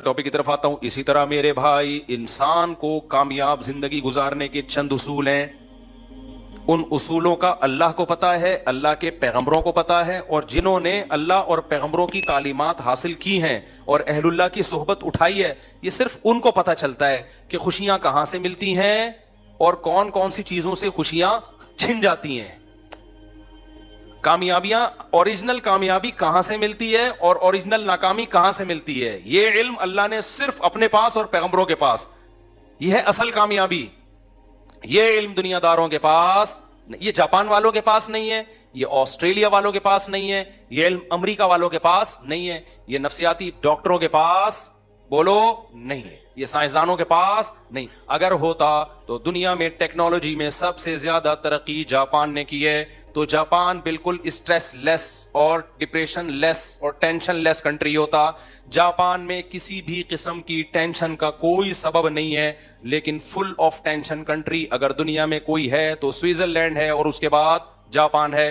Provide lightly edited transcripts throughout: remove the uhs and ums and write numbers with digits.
Topic की तरफ आता हूं। इसी तरह मेरे भाई, इंसान को कामयाब जिंदगी गुजारने के चंद उसूल हैं। उन उसूलों का अल्लाह को पता है, अल्लाह के पैगंबरों को पता है, और जिन्होंने अल्लाह और पैगंबरों की तालीमात हासिल की हैं और अहलुल्लाह की सोहबत उठाई है, ये सिर्फ उनको पता चलता है कि खुशियां कहां से मिलती हैं और कौन कौन सी चीजों से खुशियां छिन जाती हैं। कामयाबियां, ओरिजिनल कामयाबी कहां से मिलती है और ओरिजिनल नाकामी कहां से मिलती है, यह इल्म अल्लाह ने सिर्फ अपने पास और पैगंबरों के पास। यह है असल कामयाबी। यह इल्म दुनियादारों के पास, ये जापान वालों के पास नहीं है, ये ऑस्ट्रेलिया वालों के पास नहीं है, यह इल्म अमेरिका वालों के पास नहीं है, ये नफ्सियाती डॉक्टरों के पास बोलो नहीं है, ये साइंसदानों के पास नहीं। अगर होता तो दुनिया में टेक्नोलॉजी में सबसे ज्यादा तरक्की जापान ने की है, तो जापान बिल्कुल स्ट्रेस लेस और डिप्रेशन लेस और टेंशन लेस कंट्री होता। जापान में किसी भी किस्म की टेंशन का कोई सबब नहीं है, लेकिन फुल ऑफ टेंशन कंट्री अगर दुनिया में कोई है तो स्विट्जरलैंड है और उसके बाद जापान है।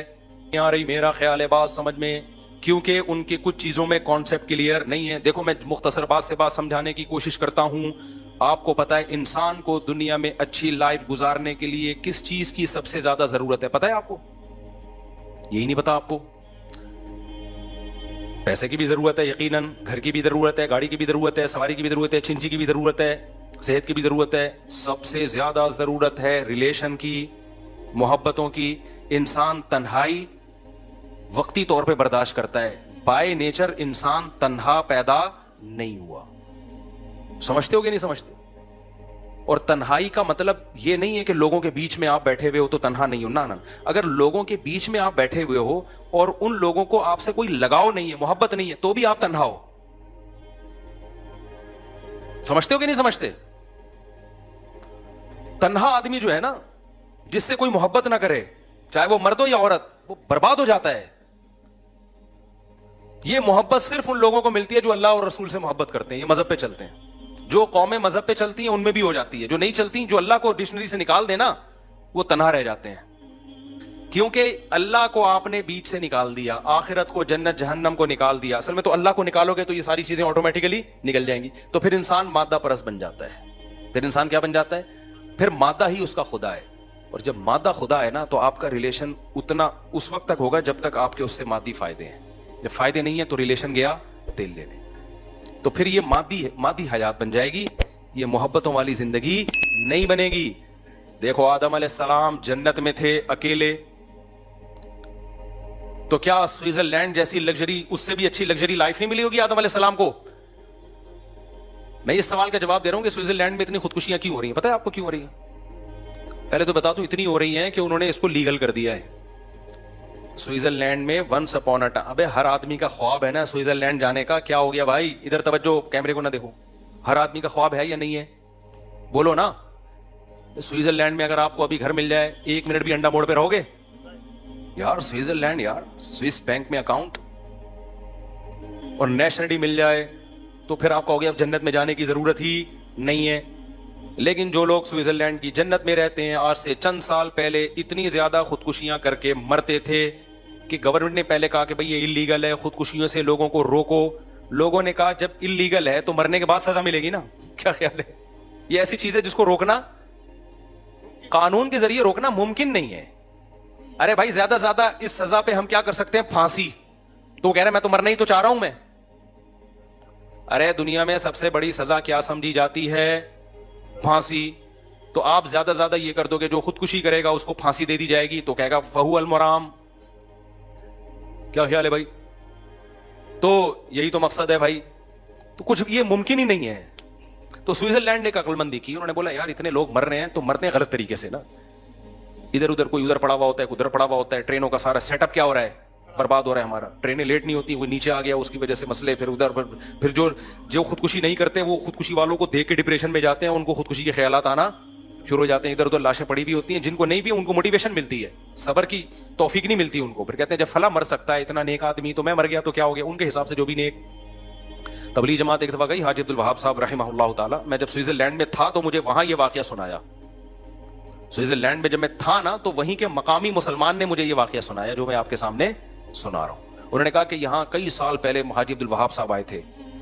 यहाँ रही मेरा ख्याल है बात समझ में, क्योंकि उनके कुछ चीजों में कॉन्सेप्ट क्लियर नहीं है। देखो, मैं मुख्तसर बात से बात समझाने की कोशिश करता हूं। आपको पता है इंसान को दुनिया में अच्छी लाइफ गुजारने के लिए किस चीज की सबसे ज्यादा जरूरत है? पता है आपको? यही नहीं पता आपको? पैसे की भी जरूरत है यकीनन, घर की भी जरूरत है, गाड़ी की भी जरूरत है, सवारी की भी जरूरत है, चिंची की भी जरूरत है, सेहत की भी जरूरत है। सबसे ज्यादा जरूरत है रिलेशन की, मोहब्बतों की। इंसान तन्हाई वक्ती तौर पे बर्दाश्त करता है। बाय नेचर इंसान तन्हा पैदा नहीं हुआ। समझते हो कि नहीं समझते? और तन्हाई का मतलब ये नहीं है कि लोगों के बीच में आप बैठे हुए हो तो तन्हा नहीं हो, ना। अगर लोगों के बीच में आप बैठे हुए हो और उन लोगों को आपसे कोई लगाव नहीं है, मोहब्बत नहीं है, तो भी आप तन्हा हो। समझते हो कि नहीं समझते? तन्हा आदमी जो है ना, जिससे कोई मोहब्बत ना करे, चाहे वो मर्द हो या औरत, वो बर्बाद हो जाता है। ये मोहब्बत सिर्फ उन लोगों को मिलती है जो अल्लाह और रसूल से मोहब्बत करते हैं, ये मजहब पे चलते हैं। जो कौमें मजहब पे चलती हैं उनमें भी हो जाती है, जो नहीं चलती, जो अल्लाह को डिक्शनरी से निकाल देना, वो तन्हा रह जाते हैं। क्योंकि अल्लाह को आपने बीच से निकाल दिया, आखिरत को, जन्नत जहन्नम को निकाल दिया। असल में तो अल्लाह को निकालोगे तो ये सारी चीजें ऑटोमेटिकली निकल जाएंगी। तो फिर इंसान मादा परस्त बन जाता है। फिर इंसान क्या बन जाता है? फिर मादा ही उसका खुदा है। और जब मादा खुदा है ना, तो आपका रिलेशन उतना उस वक्त तक होगा जब तक आपके उससे मादी फायदे हैं। जब फायदे नहीं है तो रिलेशन गया तेल लेने। तो फिर ये मादी हयात बन जाएगी, ये मोहब्बतों वाली जिंदगी नहीं बनेगी। देखो, आदम अलैहिस्सलाम जन्नत में थे अकेले, तो क्या स्विट्जरलैंड जैसी लग्जरी, उससे भी अच्छी लग्जरी लाइफ नहीं मिली होगी आदम अलैहिस्सलाम को? मैं इस सवाल का जवाब दे रहा हूं कि स्विट्जरलैंड में इतनी खुदकुशियां क्यों हो रही हैं? पता है आपको क्यों हो रही है? पहले तो बता दूं, इतनी हो रही हैं कि उन्होंने इसको लीगल कर दिया है। स्विट्जरलैंड में वंस अपॉन अ टाइम, अबे हर आदमी का ख्वाब है ना स्विट्जरलैंड जाने का। क्या हो गया भाई? इधर तवज्जो, कैमरे को ना देखो। हर आदमी का ख्वाब है या नहीं है? बोलो ना। स्विट्जरलैंड में अगर आपको अभी घर मिल जाए, 1 मिनट भी अंडा मोड़ पे रहोगे? यार स्विट्जरलैंड, यार स्विस बैंक में अकाउंट और नेशनलिटी मिल जाए तो फिर आप कहोगे अब जन्नत में जाने की जरूरत ही नहीं है। लेकिन जो लोग स्विट्जरलैंड की जन्नत में रहते हैं, आज से चंद साल पहले इतनी ज्यादा खुदकुशियां करके मरते थे कि गवर्नमेंट ने पहले कहा कि भाई ये इलीगल है, खुदकुशियों से लोगों को रोको। लोगों ने कहा जब इलीगल है तो मरने के बाद सजा मिलेगी ना। क्या ख्याल है? ये ऐसी चीज है जिसको रोकना, कानून के जरिए रोकना मुमकिन नहीं है। अरे भाई, ज्यादा से ज्यादा इस सजा पे हम क्या कर सकते हैं? फांसी। तो कह रहे मैं तो मरना ही तो चाह रहा हूं मैं। अरे दुनिया में सबसे बड़ी सजा क्या समझी जाती है? फांसी। तो आप ज्यादा ज्यादा ये कर दोगे, जो खुदकुशी करेगा उसको फांसी दे दी जाएगी, तो कहेगा फहू अल मुराम। क्या ख्याल है भाई? तो यही तो मकसद है भाई। तो कुछ ये मुमकिन ही नहीं है। तो स्विट्जरलैंड ने अक्लमंदी की, उन्होंने बोला यार इतने लोग मर रहे हैं तो मरते हैं गलत तरीके से ना। इधर उधर, कोई उधर पड़ा हुआ होता है, उधर पड़ा हुआ होता है। ट्रेनों का सारा सेटअप क्या हो रहा है? बर्बाद हो रहा है हमारा। ट्रेनें लेट नहीं होती, वो नीचे आ गया, उसकी वजह से मसले। फिर उधर, फिर जो खुदकुशी नहीं करते वो खुदकुशी वालों को देख के डिप्रेशन में जाते हैं, उनको खुदकुशी के ख्यालात आना शुरू हो जाते हैं। इधर उधर लाशें पड़ी भी होती हैं, जिनको नहीं भी उनको मोटिवेशन मिलती है, सबर की तौफीक नहीं मिलती उनको। फिर कहते हैं जब फला मर सकता है, इतना नेक आदमी, तो मैं मर गया तो क्या हो गया? उनके हिसाब से जो भी नेक। तबलीग जमात एक दफा गई, हाजी अब्दुल वहाब साहब रहमहुल्लाह ताला। मैं जब स्विट्जरलैंड में था तो मुझे वहां ये वाकया सुनाया। स्विट्जरलैंड में जब मैं था ना, तो वहीं के मकामी मुसलमान ने मुझे ये वाकया सुनाया जो मैं आपके सामने सुना रहा हूं। उन्होंने कहा कि यहाँ कई साल पहले हाजी अब्दुल वहाब साहब आए थे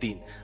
3.